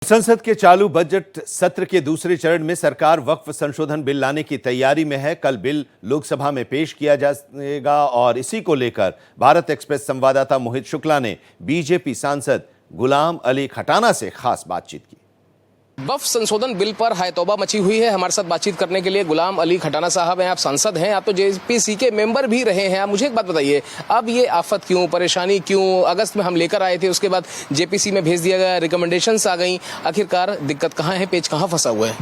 संसद के चालू बजट सत्र के दूसरे चरण में सरकार वक्फ संशोधन बिल लाने की तैयारी में है। कल बिल लोकसभा में पेश किया जाएगा और इसी को लेकर भारत एक्सप्रेस संवाददाता मोहित शुक्ला ने बीजेपी सांसद गुलाम अली खटाना से खास बातचीत की। वक्फ संशोधन बिल पर हाय तौबा मची हुई है। हमारे साथ बातचीत करने के लिए गुलाम अली खटाना साहब हैं। आप सांसद हैं, आप तो जेपीसी के मेंबर भी रहे हैं। आप मुझे एक बात बताइए, अब ये आफत क्यों, परेशानी क्यों? अगस्त में हम लेकर आए थे, उसके बाद जेपीसी में भेज दिया गया, रिकमेंडेशंस आ गई। आखिरकार दिक्कत कहाँ है, पेच कहाँ फंसा हुआ है?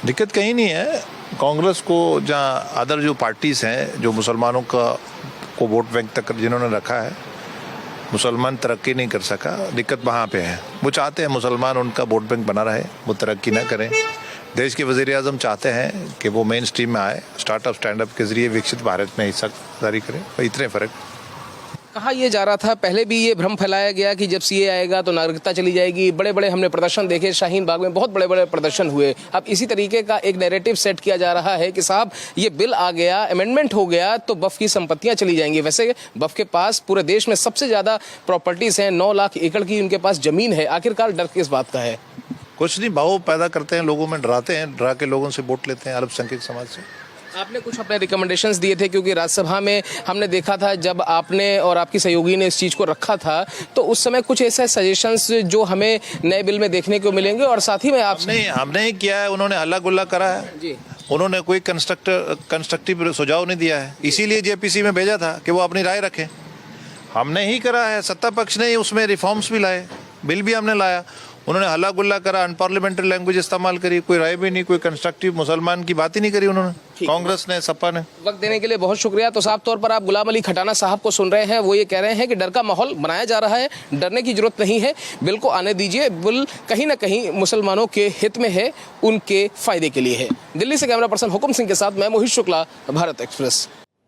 दिक्कत कहीं नहीं है। कांग्रेस को जहाँ अदर जो पार्टीज हैं जो मुसलमानों को वोट बैंक तक जिन्होंने रखा है, मुसलमान तरक्की नहीं कर सका, दिक्कत वहाँ पे है। वो चाहते हैं मुसलमान उनका वोट बैंक बना रहे, वो तरक्की ना करें। देश के वज़ीर आज़म चाहते हैं कि वो मेन स्ट्रीम में आए, स्टार्टअप स्टैंड अप के जरिए विकसित भारत में हिस्सेदारी करें। इतने फ़र्क। कहा यह जा रहा था, पहले भी ये भ्रम फैलाया गया कि जब सीए आएगा तो नागरिकता चली जाएगी। बड़े बड़े हमने प्रदर्शन देखे, शाहीन बाग में बहुत बड़े बड़े प्रदर्शन हुए। अब इसी तरीके का एक नैरेटिव सेट किया जा रहा है कि साहब ये बिल आ गया, अमेंडमेंट हो गया तो वक्फ की संपत्तियां चली जाएंगी। वैसे वक्फ के पास पूरे देश में सबसे ज़्यादा प्रॉपर्टीज़ हैं, 9 लाख एकड़ की उनके पास ज़मीन है। आखिरकार डर किस बात का है? कुछ नहीं, भाव पैदा करते हैं लोगों में, डराते हैं, डरा के लोगों से वोट लेते हैं अल्पसंख्यक समाज से। आपने कुछ अपने रिकमेंडेशंस दिए थे, क्योंकि राज्यसभा में हमने देखा था जब आपने और आपकी सहयोगी ने इस चीज़ को रखा था तो उस समय कुछ ऐसे सजेशंस जो हमें नए बिल में देखने को मिलेंगे। और साथ ही में हमने ही किया है, उन्होंने हल्ला गुल्ला करा है जी। उन्होंने कोई कंस्ट्रक्टिव सुझाव नहीं दिया है, इसीलिए जेपीसी में भेजा था कि वो अपनी राय रखें। हमने ही करा है, सत्ता पक्ष ने उसमें रिफॉर्म्स भी लाए, बिल भी हमने लाया। उन्होंने हल्ला गुल्ला करा, अनपार्लियामेंट्री लैंग्वेज इस्तेमाल करी, कोई राय भी नहीं, कोई कंस्ट्रक्टिव मुसलमान की बात ही नहीं करी उन्होंने, कांग्रेस ने, सपा ने। वक्त देने के लिए बहुत शुक्रिया। तो साफ तौर पर आप गुलाम अली खटाना साहब को सुन रहे हैं, वो ये कह रहे हैं कि डर का माहौल बनाया जा रहा है, डरने की जरूरत नहीं है, बिल को आने दीजिए। बिल कहीं ना कहीं मुसलमानों के हित में है, उनके फायदे के लिए है। दिल्ली से कैमरा पर्सन हुकुम सिंह के साथ मैं मोहित शुक्ला, भारत एक्सप्रेस।